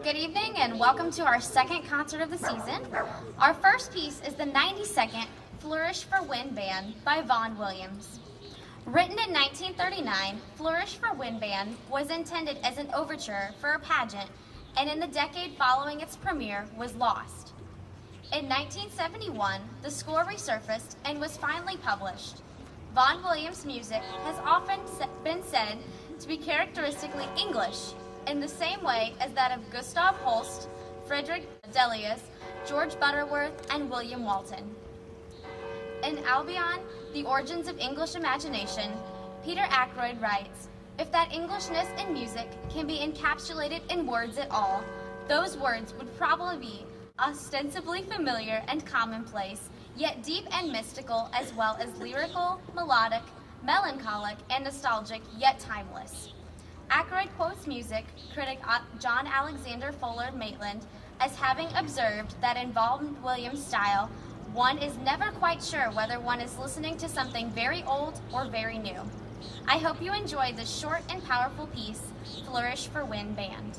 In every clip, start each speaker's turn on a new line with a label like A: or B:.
A: Good evening and welcome to our second concert of the season. Our first piece is the 92nd Flourish for Wind Band by Vaughan Williams. Written in 1939, Flourish for Wind Band was intended as an overture for a pageant, and in the decade following its premiere was lost. In 1971, the score resurfaced and was finally published. Vaughan Williams' music has often been said to be characteristically English, in the same way as that of Gustav Holst, Frederick Delius, George Butterworth, and William Walton. In Albion, The Origins of English Imagination, Peter Ackroyd writes, "If that Englishness in music can be encapsulated in words at all, those words would probably be ostensibly familiar and commonplace, yet deep and mystical, as well as lyrical, melodic, melancholic, and nostalgic, yet timeless." Ackroyd quotes music critic John Alexander Fuller Maitland as having observed that in Vaughan Williams' style, one is never quite sure whether one is listening to something very old or very new. I hope you enjoy this short and powerful piece, Flourish for Wind Band.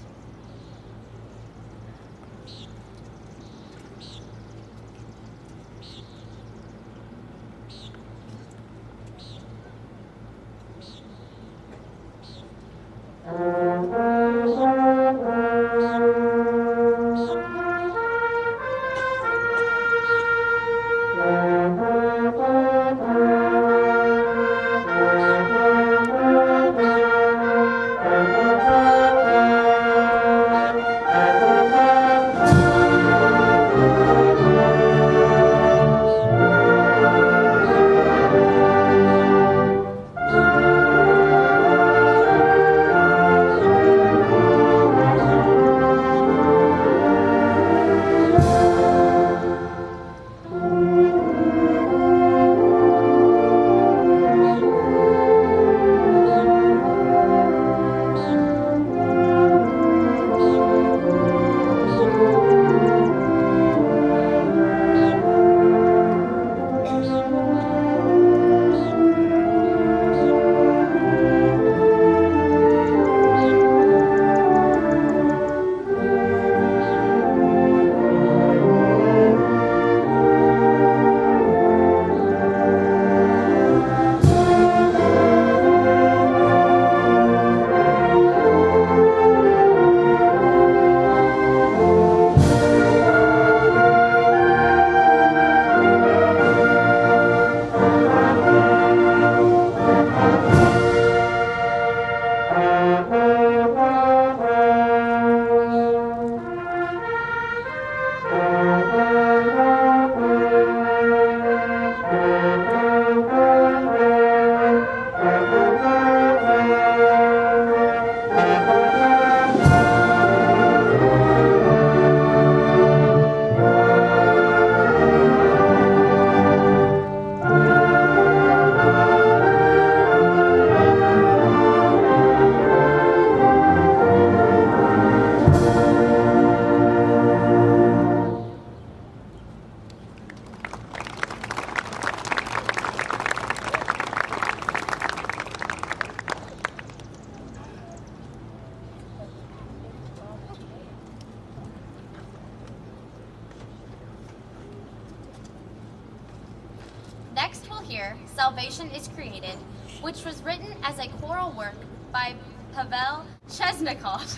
A: Next we'll hear Salvation is Created, which was written as a choral work by Pavel Chesnikov.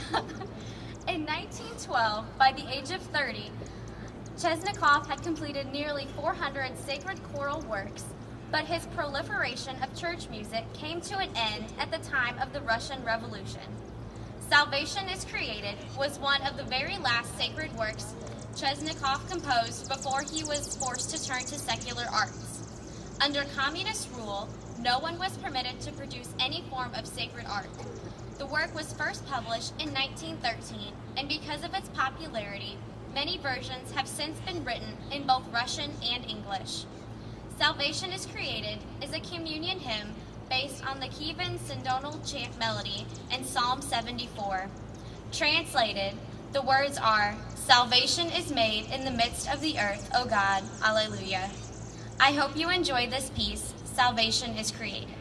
A: In 1912, by the age of 30, Chesnikov had completed nearly 400 sacred choral works, but his proliferation of church music came to an end at the time of the Russian Revolution. Salvation is Created was one of the very last sacred works Chesnikov composed before he was forced to turn to secular arts. Under communist rule, no one was permitted to produce any form of sacred art. The work was first published in 1913, and because of its popularity, many versions have since been written in both Russian and English. Salvation is Created is a communion hymn based on the Kievan Synodal chant melody in Psalm 74. Translated, the words are, "Salvation is made in the midst of the earth, O God, Alleluia." I hope you enjoy this piece, Salvation is Created.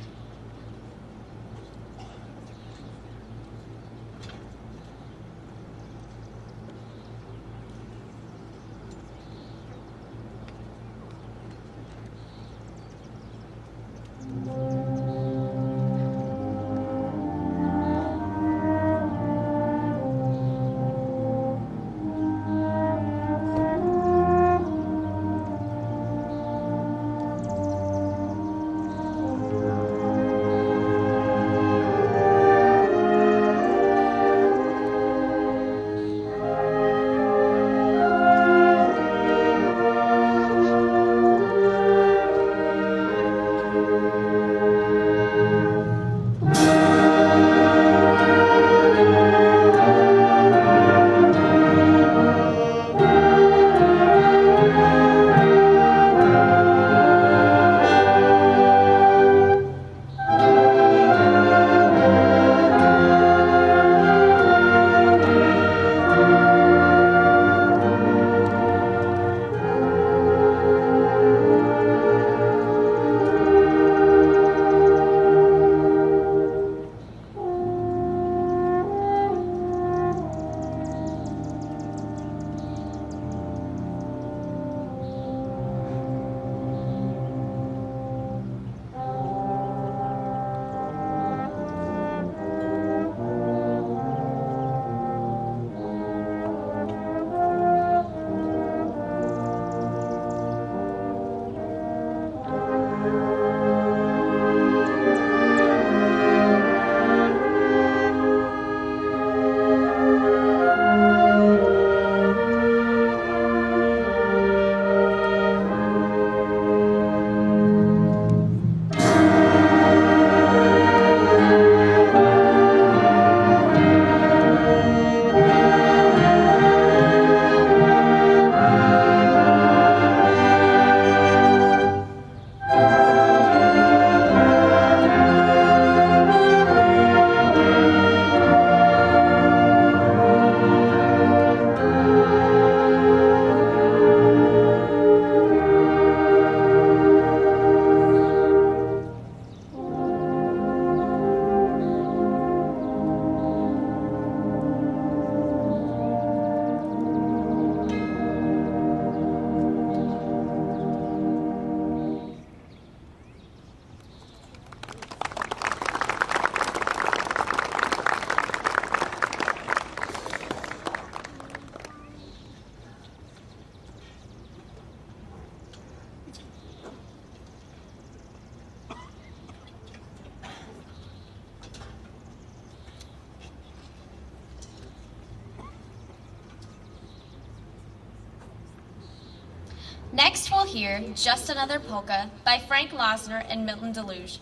A: Next, we'll hear Just Another Polka by Frank Losner and Milton Deluge.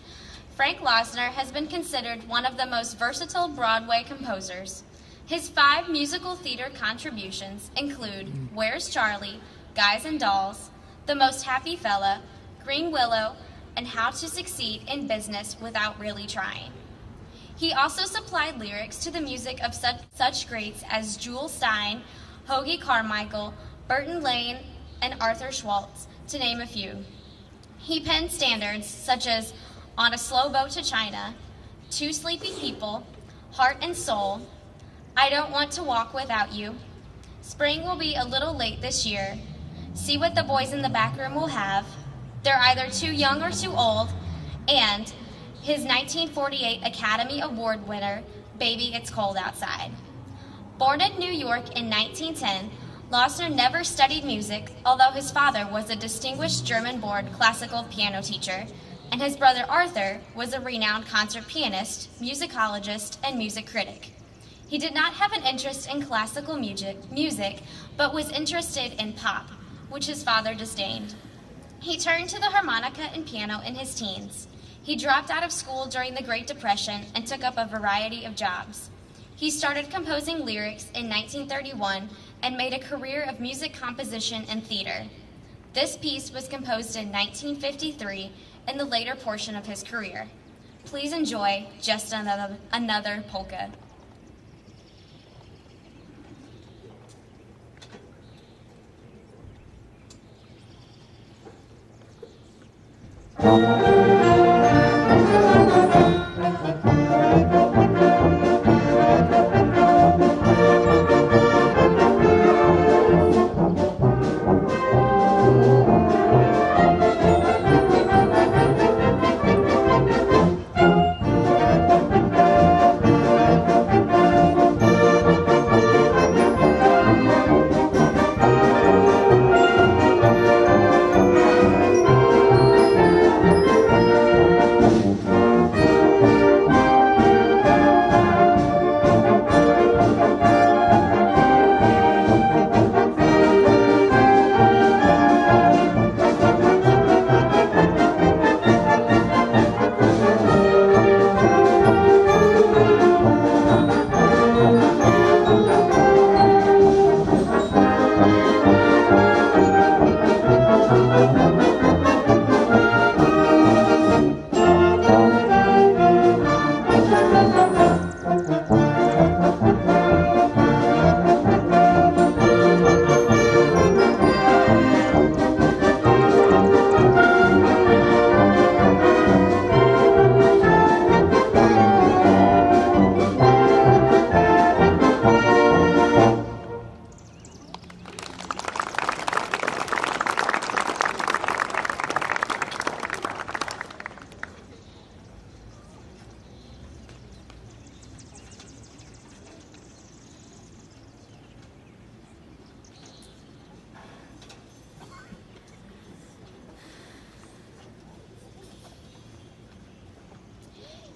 A: Frank Losner has been considered one of the most versatile Broadway composers. His 5 musical theater contributions include Where's Charlie, Guys and Dolls, The Most Happy Fella, Green Willow, and How to Succeed in Business Without Really Trying. He also supplied lyrics to the music of such greats as Jewel Stein, Hoagie Carmichael, Burton Lane, and Arthur Schwartz, to name a few. He penned standards such as On a Slow Boat to China, Two Sleepy People, Heart and Soul, I Don't Want to Walk Without You, Spring Will Be a Little Late This Year, See What the Boys in the Back Room Will Have, They're Either Too Young or Too Old, and his 1948 Academy Award winner, Baby It's Cold Outside. Born in New York in 1910, Losner never studied music, although his father was a distinguished German-born classical piano teacher, and his brother Arthur was a renowned concert pianist, musicologist, and music critic. He did not have an interest in classical music, but was interested in pop, which his father disdained. He turned to the harmonica and piano in his teens. He dropped out of school during the Great Depression and took up a variety of jobs. He started composing lyrics in 1931 and made a career of music composition and theater. This piece was composed in 1953 in the later portion of his career. Please enjoy Just Another Polka.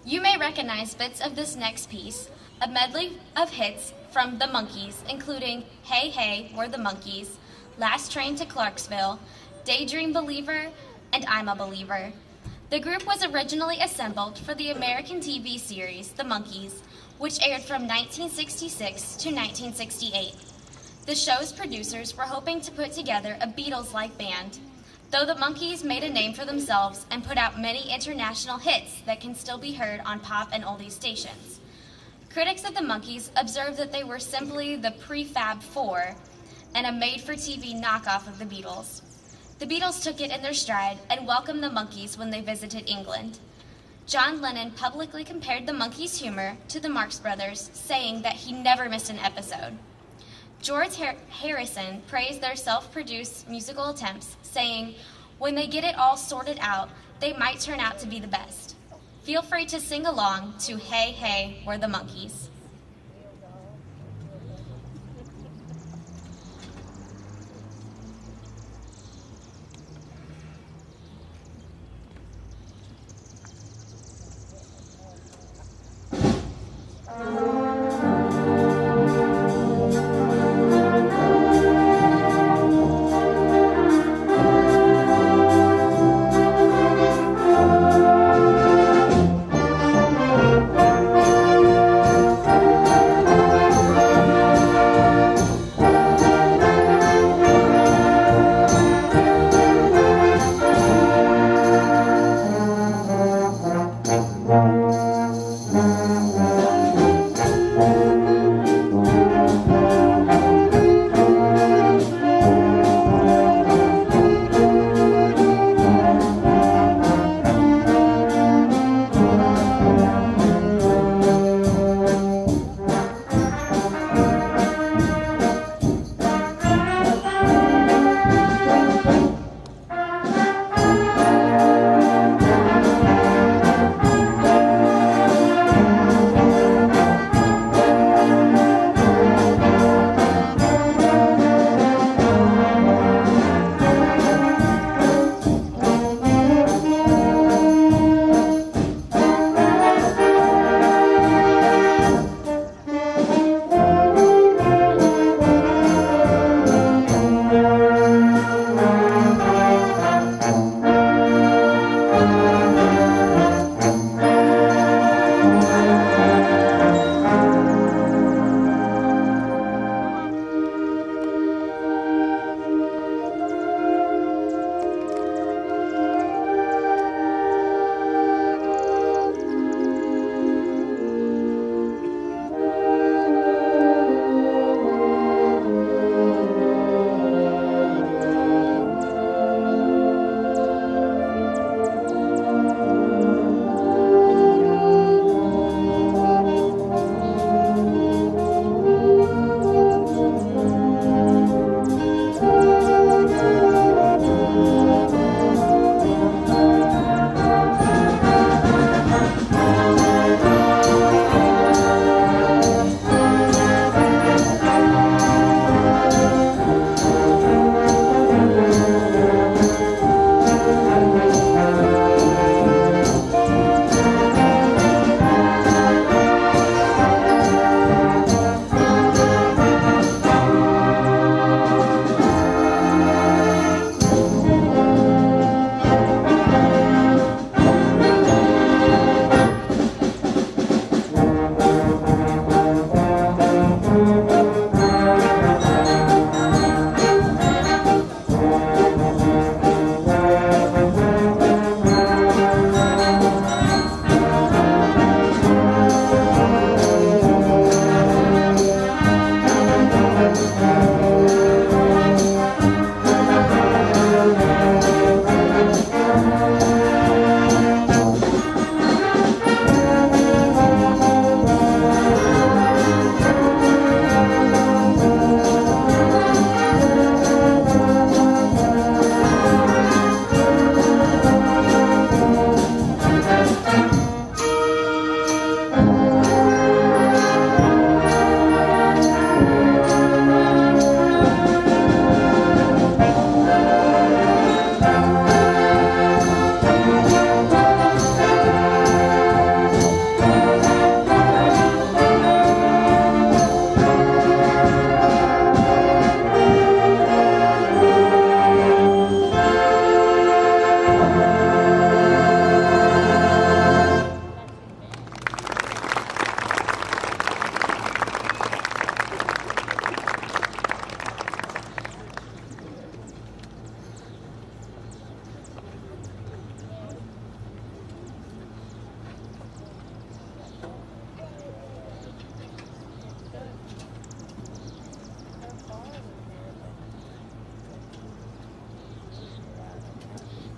A: You may recognize bits of this next piece, a medley of hits from the Monkees, including Hey Hey, We're the Monkees, Last Train to Clarksville, Daydream Believer, and I'm a Believer. The group was originally assembled for the American TV series The Monkees, which aired from 1966 to 1968. The show's producers were hoping to put together a Beatles-like band, though the Monkees made a name for themselves and put out many international hits that can still be heard on pop and oldies stations. Critics of the Monkees observed that they were simply the prefab four and a made-for-TV knockoff of the Beatles. The Beatles took it in their stride and welcomed the Monkees when they visited England. John Lennon publicly compared the Monkees' humor to the Marx Brothers, saying that he never missed an episode. George Harrison praised their self-produced musical attempts, saying, "When they get it all sorted out, they might turn out to be the best." Feel free to sing along to Hey Hey, We're the Monkees.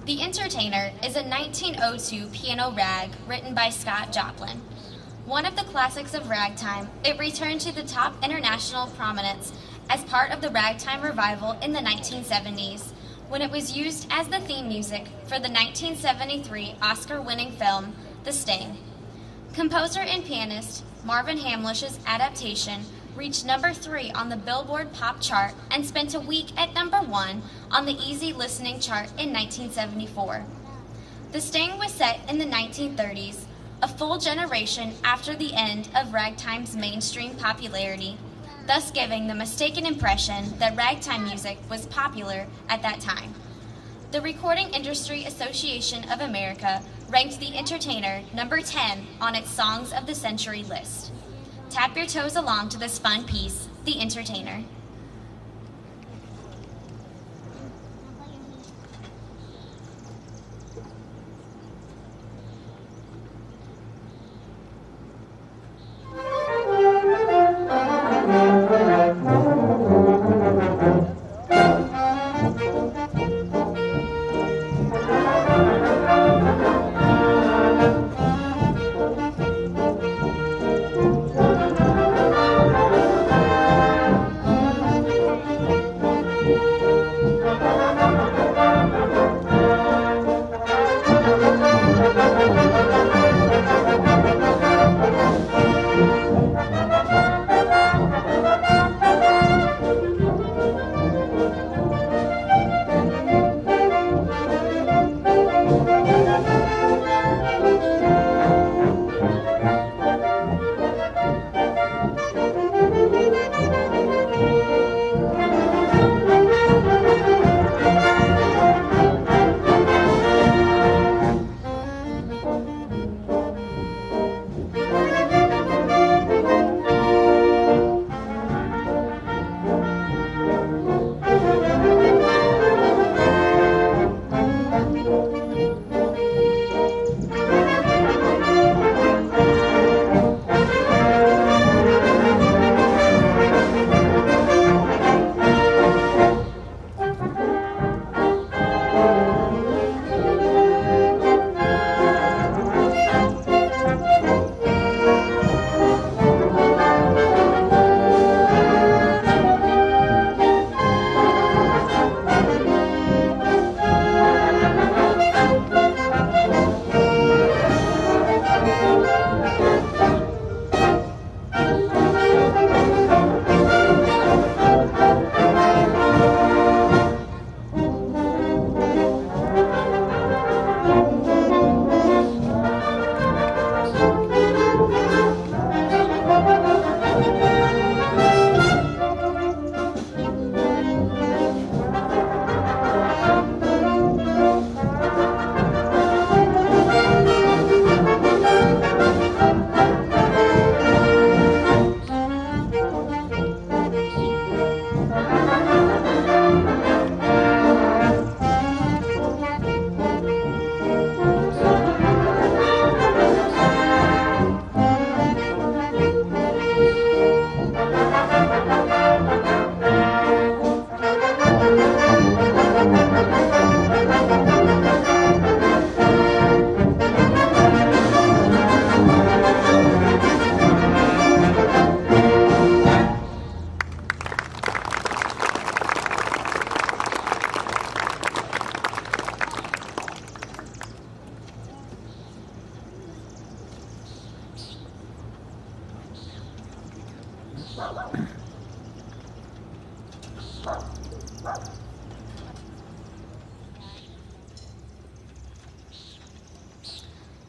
A: The Entertainer is a 1902 piano rag written by Scott Joplin. One of the classics of ragtime, it returned to the top international prominence as part of the ragtime revival in the 1970s, when it was used as the theme music for the 1973 Oscar-winning film, The Sting. Composer and pianist Marvin Hamlish's adaptation reached number 3 on the Billboard Pop chart and spent a week at number 1 on the Easy Listening chart in 1974. The Sting was set in the 1930s, a full generation after the end of ragtime's mainstream popularity, thus giving the mistaken impression that ragtime music was popular at that time. The Recording Industry Association of America ranked The Entertainer number 10 on its Songs of the Century list. Tap your toes along to this fun piece, The Entertainer.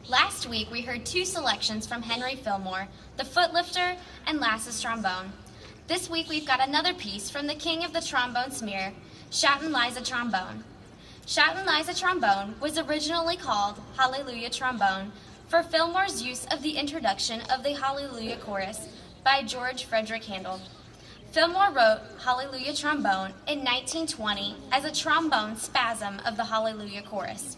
A: Last week, we heard 2 selections from Henry Fillmore, The Footlifter and Lass's Trombone. This week, we've got another piece from the king of the trombone smear, Shoutin' Liza Trombone. Shoutin' Liza Trombone was originally called Hallelujah Trombone for Fillmore's use of the introduction of the Hallelujah Chorus by George Frederick Handel. Fillmore wrote Hallelujah Trombone in 1920 as a trombone spasm of the Hallelujah Chorus.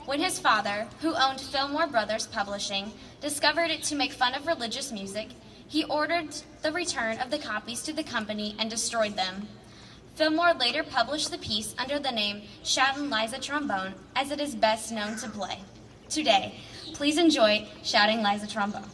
A: When his father, who owned Fillmore Brothers Publishing, discovered it to make fun of religious music, he ordered the return of the copies to the company and destroyed them. Fillmore later published the piece under the name Shoutin' Liza Trombone, as it is best known to play. Today, please enjoy Shouting Liza Trombone.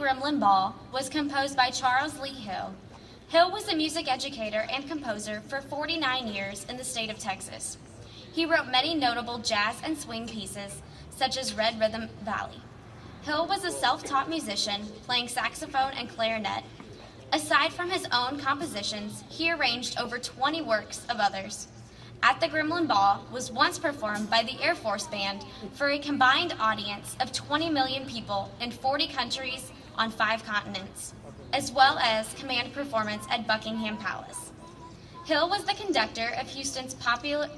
A: Gremlin Ball was composed by Charles Lee Hill. Hill was a music educator and composer for 49 years in the state of Texas. He wrote many notable jazz and swing pieces, such as Red Rhythm Valley. Hill was a self-taught musician, playing saxophone and clarinet. Aside from his own compositions, he arranged over 20 works of others. At the Gremlin Ball was once performed by the Air Force Band for a combined audience of 20 million people in 40 countries on 5 continents, as well as command performance at Buckingham Palace. Hill was the conductor of Houston's popular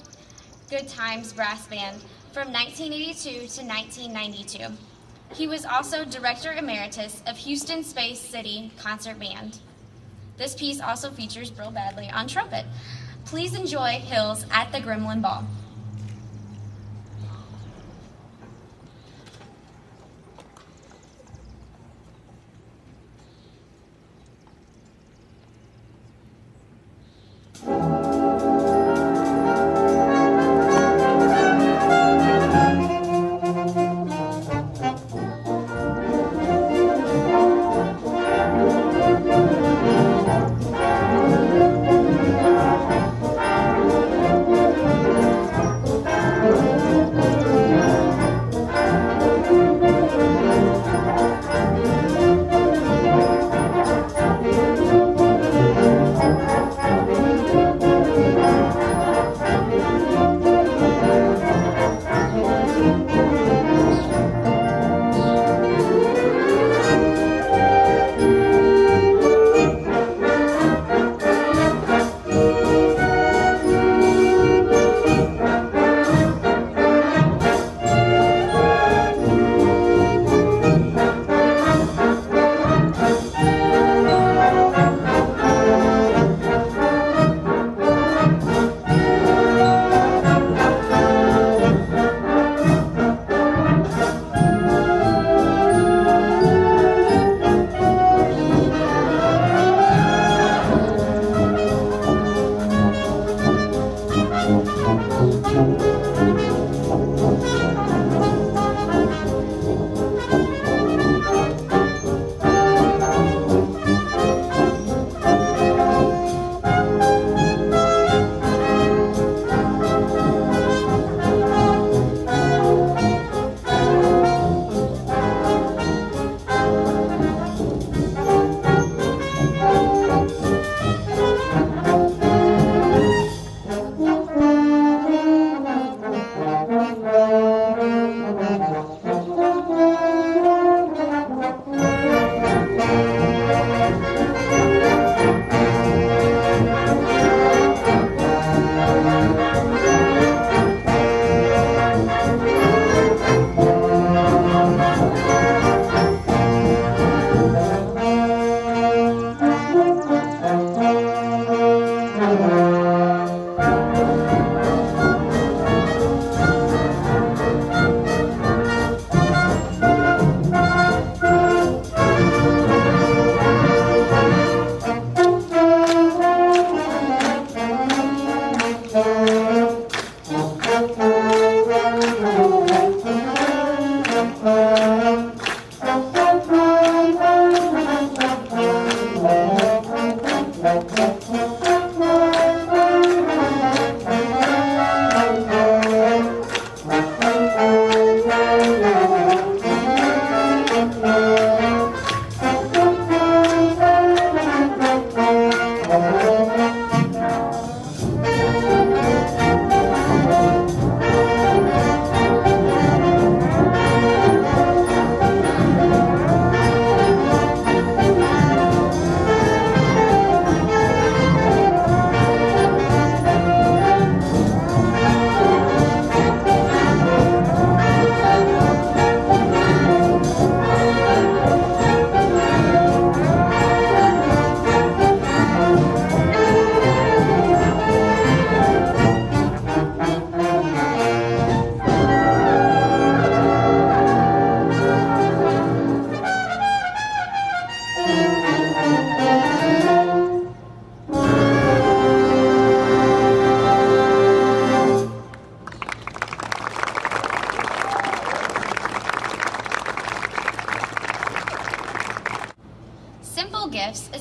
A: Good Times Brass Band from 1982 to 1992. He was also Director Emeritus of Houston Space City Concert Band. This piece also features Brill Badley on trumpet. Please enjoy Hill's At the Gremlin Ball.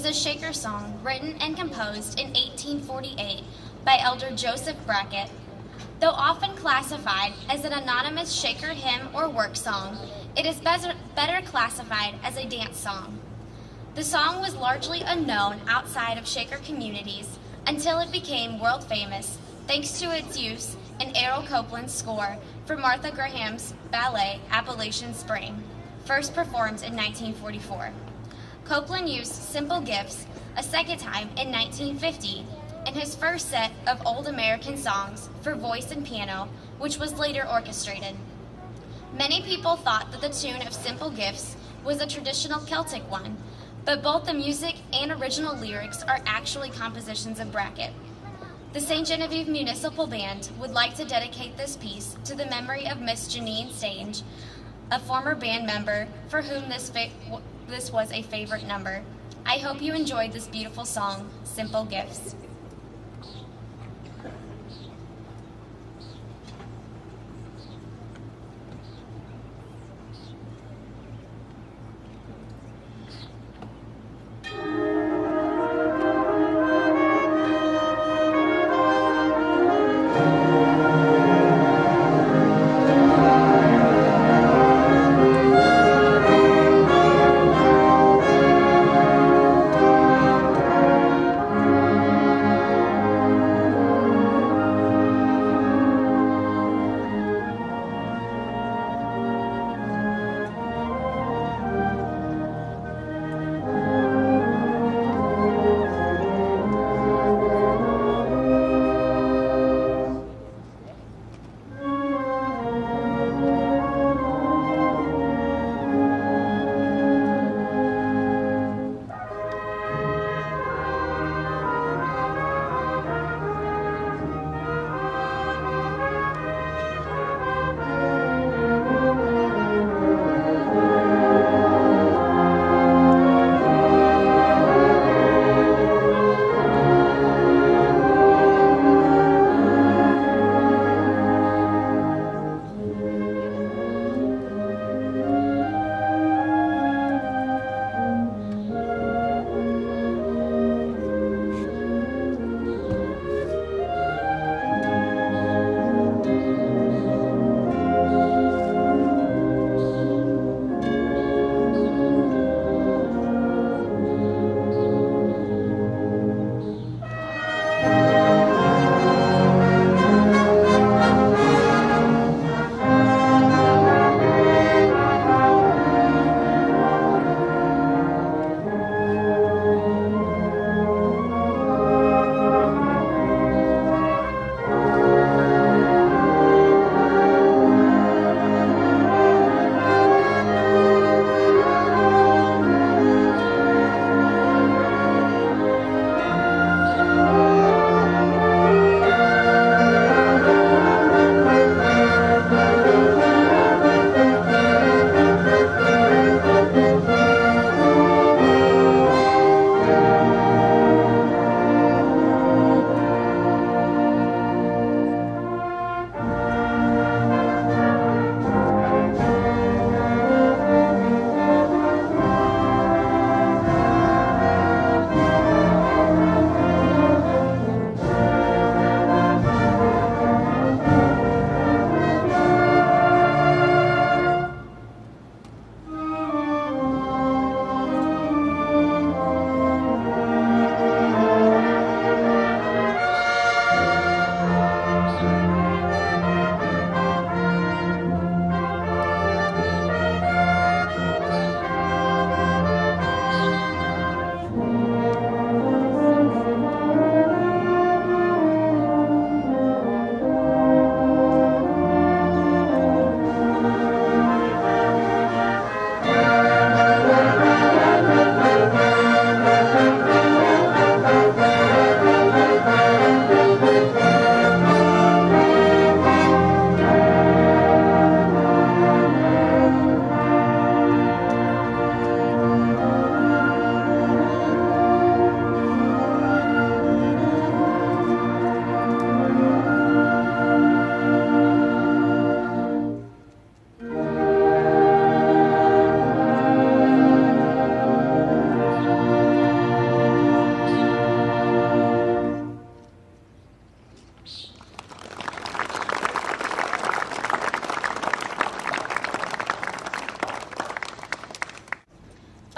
A: a Shaker song written and composed in 1848 by Elder Joseph Brackett. Though often classified as an anonymous Shaker hymn or work song, it is better classified as a dance song. The song was largely unknown outside of Shaker communities until it became world famous thanks to its use in Errol Copeland's score for Martha Graham's ballet Appalachian Spring, first performed in 1944. Copeland used Simple Gifts a second time in 1950 in his first set of Old American songs for voice and piano, which was later orchestrated. Many people thought that the tune of Simple Gifts was a traditional Celtic one, but both the music and original lyrics are actually compositions of Brackett. The St. Genevieve Municipal Band would like to dedicate this piece to the memory of Miss Janine Stange, a former band member for whom this was a favorite number. I hope you enjoyed this beautiful song, Simple Gifts.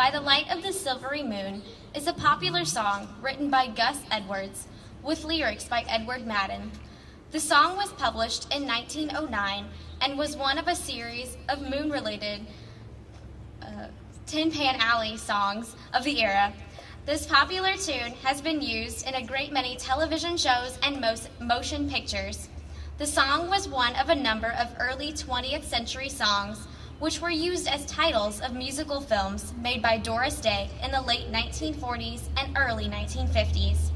A: By the Light of the Silvery Moon is a popular song written by Gus Edwards with lyrics by Edward Madden. The song was published in 1909 and was one of a series of moon-related Tin Pan Alley songs of the era. This popular tune has been used in a great many television shows and motion pictures. The song was one of a number of early 20th century songs which were used as titles of musical films made by Doris Day in the late 1940s and early 1950s.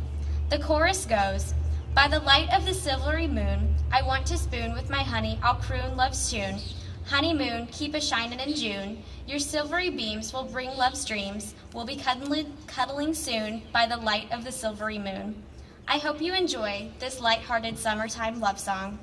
A: The chorus goes, "By the light of the silvery moon, I want to spoon with my honey, I'll croon love's tune. Honey moon, keep a shinin' in June. Your silvery beams will bring love's dreams. We'll be cuddling soon by the light of the silvery moon." I hope you enjoy this light-hearted summertime love song.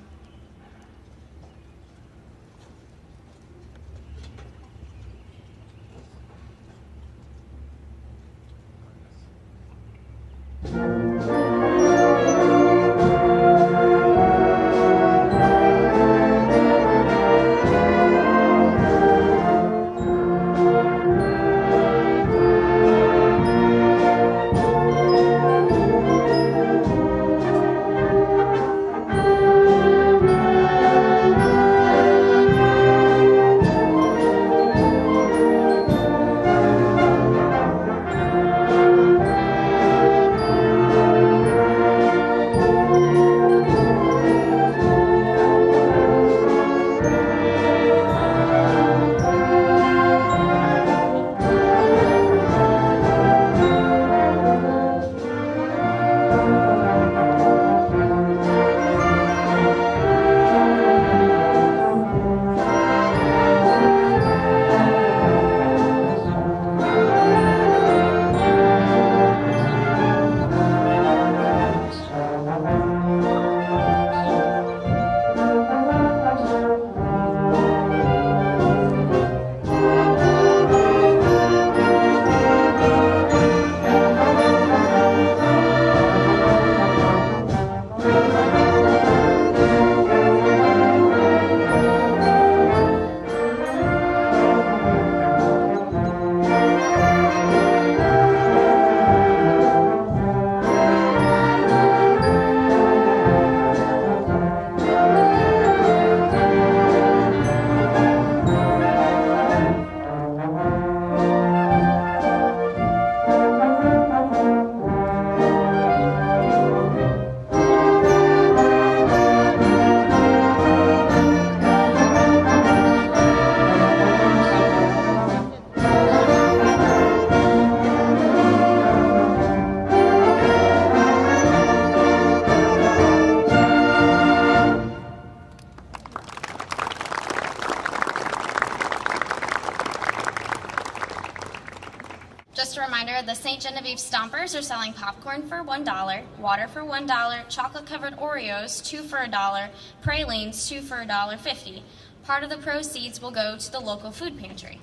A: Just a reminder, the St. Genevieve Stompers are selling popcorn for $1, water for $1, chocolate-covered Oreos, 2 for $1, pralines, 2 for $1.50. Part of the proceeds will go to the local food pantry.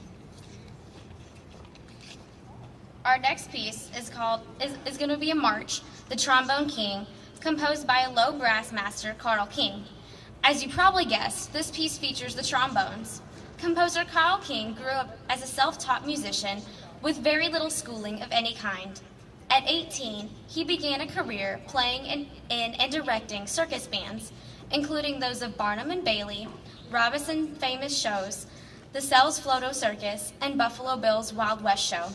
A: Our next piece is going to be a march, The Trombone King, composed by a low brass master, Carl King. As you probably guessed, this piece features the trombones. Composer Carl King grew up as a self-taught musician with very little schooling of any kind. At 18, he began a career playing in and directing circus bands, including those of Barnum and Bailey, Robinson Famous Shows, the Sells Floto Circus, and Buffalo Bill's Wild West Show.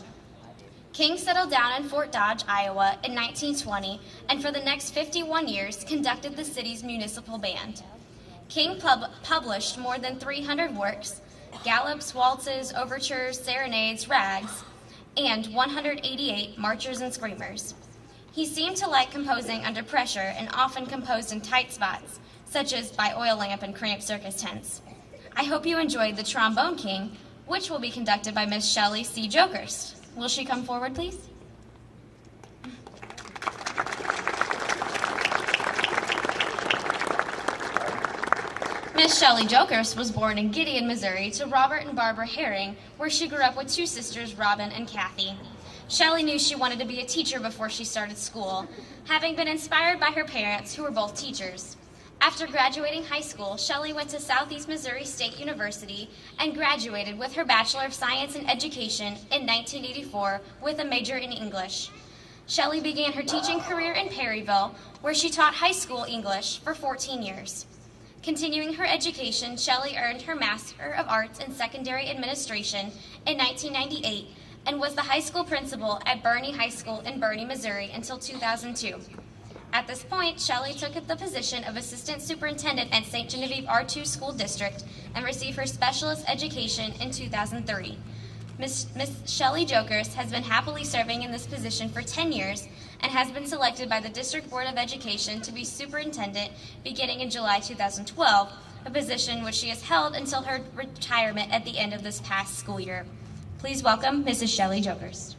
A: King settled down in Fort Dodge, Iowa in 1920, and for the next 51 years conducted the city's municipal band. King published more than 300 works, gallops, waltzes, overtures, serenades, rags, and 188 marchers and screamers. He seemed to like composing under pressure and often composed in tight spots, such as by oil lamp and cramped circus tents. I hope you enjoyed The Trombone King, which will be conducted by Miss Shelley C. Jokerst. Will she come forward, please? Miss Shelley Jokerst was born in Gideon, Missouri to Robert and Barbara Herring, where she grew up with two sisters, Robin and Kathy. Shelley knew she wanted to be a teacher before she started school, having been inspired by her parents, who were both teachers. After graduating high school, Shelley went to Southeast Missouri State University and graduated with her Bachelor of Science in Education in 1984 with a major in English. Shelley began her teaching career in Perryville, where she taught high school English for 14 years. Continuing her education, Shelley earned her Master of Arts in Secondary Administration in 1998 and was the high school principal at Burney High School in Burney, Missouri until 2002. At this point, Shelley took the position of Assistant Superintendent at St. Genevieve R2 School District and received her specialist education in 2003. Miss Shelley Jokers has been happily serving in this position for 10 years and has been selected by the District Board of Education to be superintendent beginning in July 2012, a position which she has held until her retirement at the end of this past school year. Please welcome Mrs. Shelley Jokers.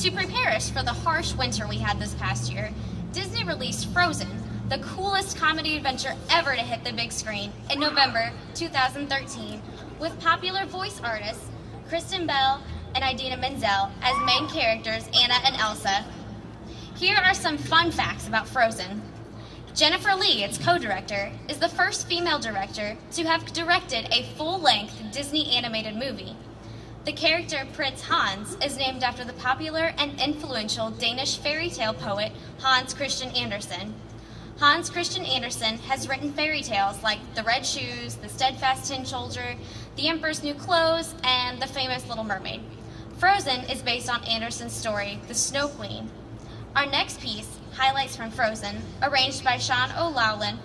A: To prepare us for the harsh winter we had this past year, Disney released Frozen, the coolest comedy adventure ever to hit the big screen, in November 2013, with popular voice artists Kristen Bell and Idina Menzel as main characters Anna and Elsa. Here are some fun facts about Frozen. Jennifer Lee, its co-director, is the first female director to have directed a full-length Disney animated movie. The character Prince Hans is named after the popular and influential Danish fairy tale poet Hans Christian Andersen. Hans Christian Andersen has written fairy tales like The Red Shoes, The Steadfast Tin Soldier, The Emperor's New Clothes, and The Famous Little Mermaid. Frozen is based on Andersen's story, The Snow Queen. Our next piece, Highlights from Frozen, arranged by Sean O'Lowlin,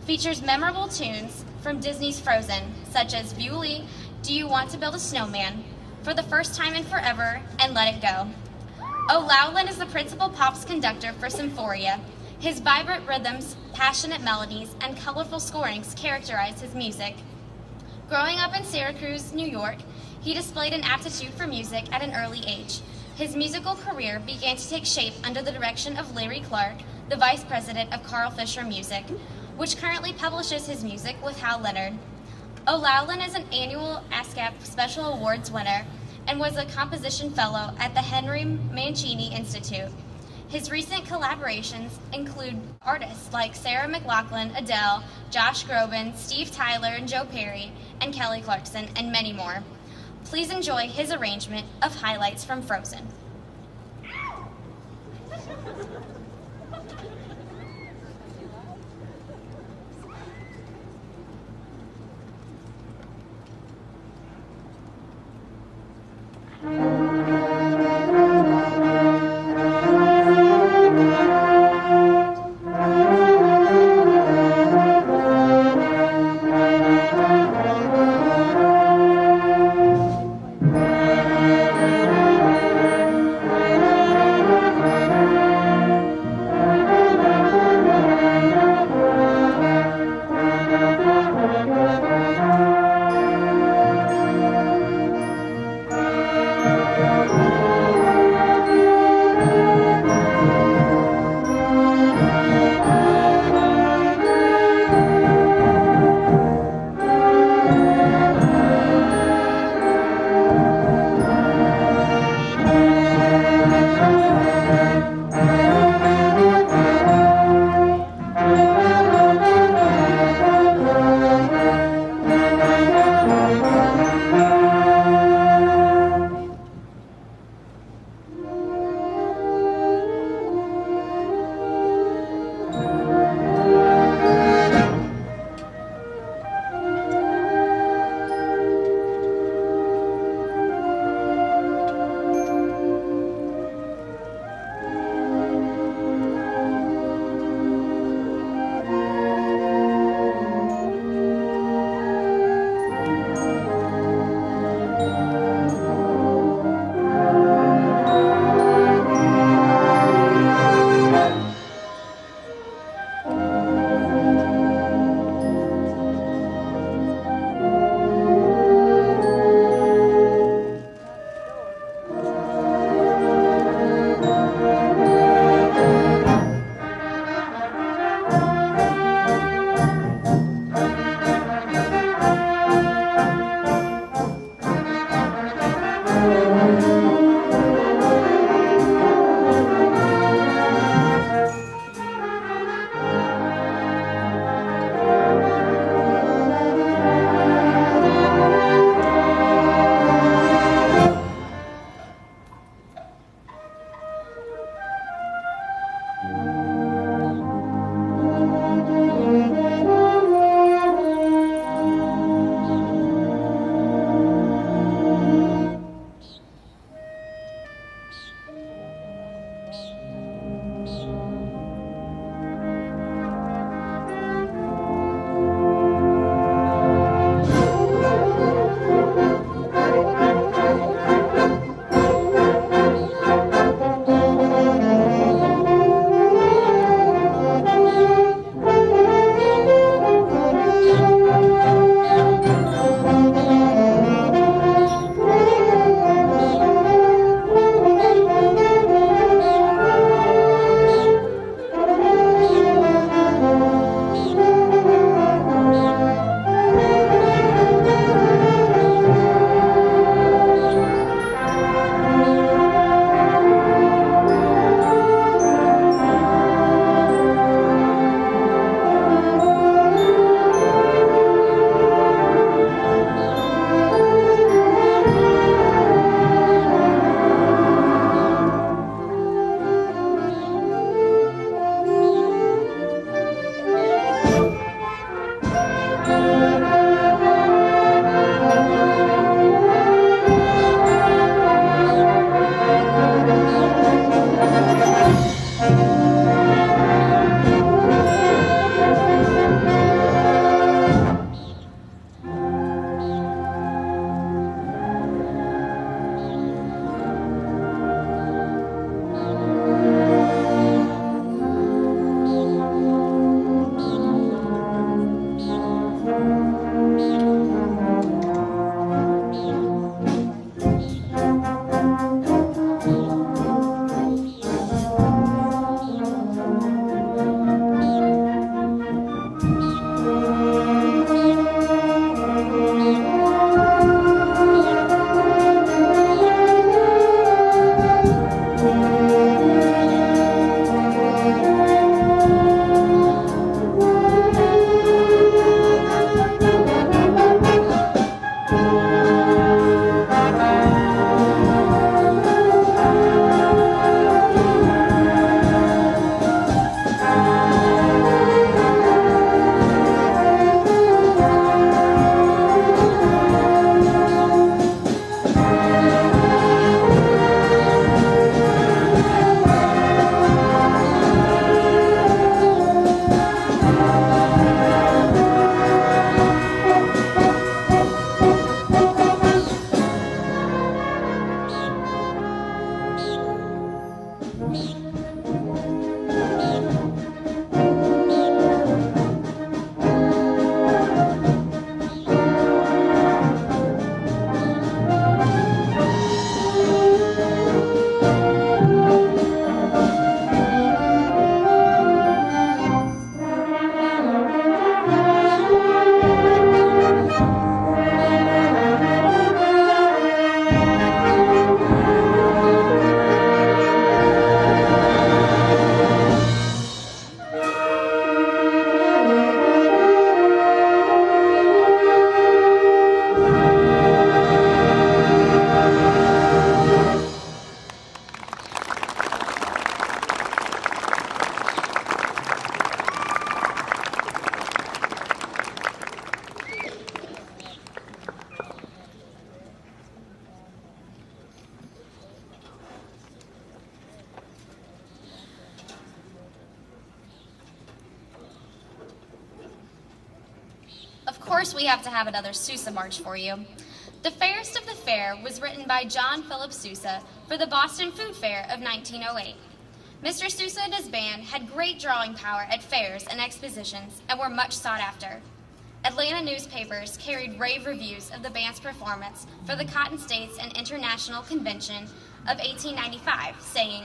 A: features memorable tunes from Disney's Frozen, such as Bewley, Do You Want to Build a Snowman, For the First Time in Forever, and Let It Go. O'Lowlin is the principal pops conductor for Symphoria. His vibrant rhythms, passionate melodies, and colorful scorings characterize his music. Growing up in Syracuse, New York, he displayed an aptitude for music at an early age. His musical career began to take shape under the direction of Larry Clark, the vice president of Carl Fisher Music, which currently publishes his music with Hal Leonard. O'Loughlin is an annual ASCAP Special Awards winner and was a composition fellow at the Henry Mancini Institute. His recent collaborations include artists like Sarah McLachlan, Adele, Josh Groban, Steve Tyler, and Joe Perry, and Kelly Clarkson, and many more. Please enjoy his arrangement of highlights from Frozen. course, we have to have another Sousa March for you. The Fairest of the Fair was written by John Philip Sousa for the Boston Food Fair of 1908. Mr. Sousa and his band had great drawing power at fairs and expositions and were much sought after. Atlanta newspapers carried rave reviews of the band's performance for the Cotton States and International Convention of 1895, saying,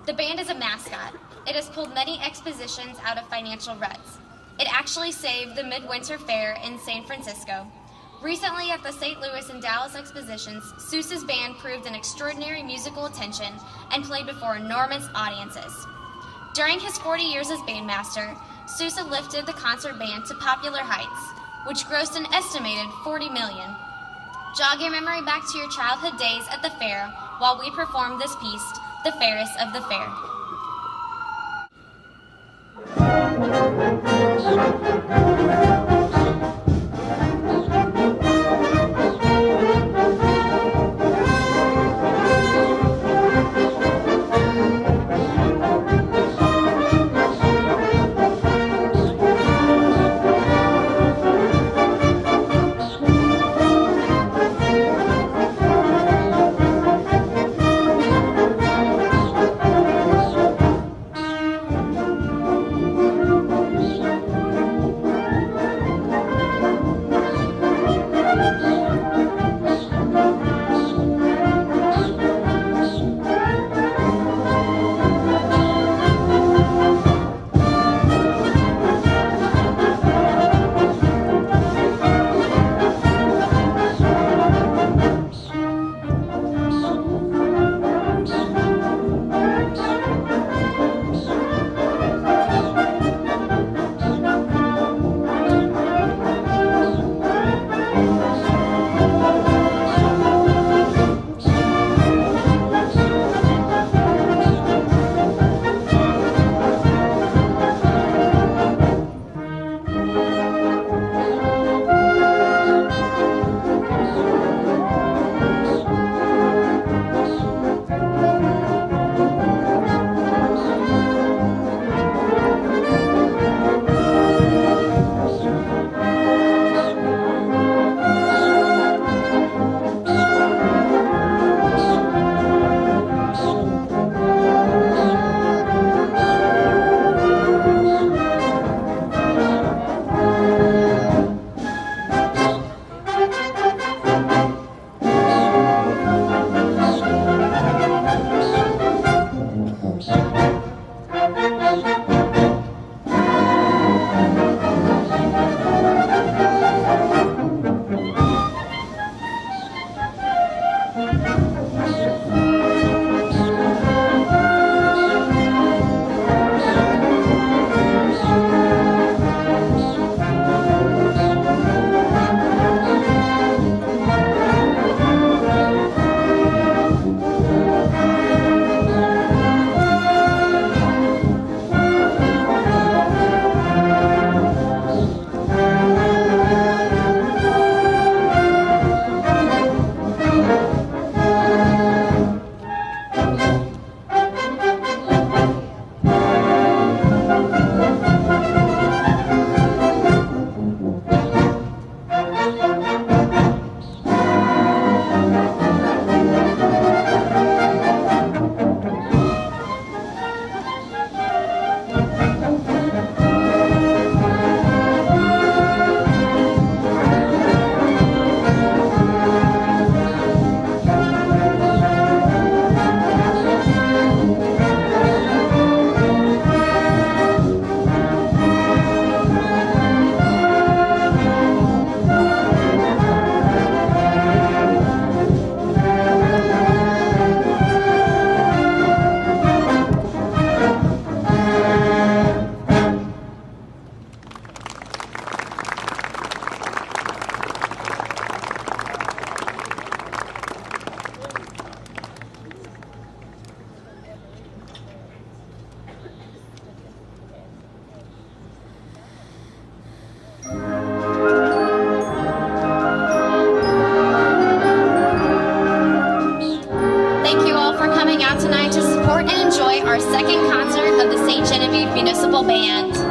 A: "The band is a mascot. It has pulled many expositions out of financial ruts. It actually saved the Midwinter Fair in San Francisco. Recently at the St. Louis and Dallas expositions, Sousa's band proved an extraordinary musical attention and played before enormous audiences." During his 40 years as bandmaster, Sousa lifted the concert band to popular heights, which grossed an estimated $40 million. Jog your memory back to your childhood days at the fair while we perform this piece, The Fairest of the Fair. Our second concert of the St. Genevieve Municipal Band.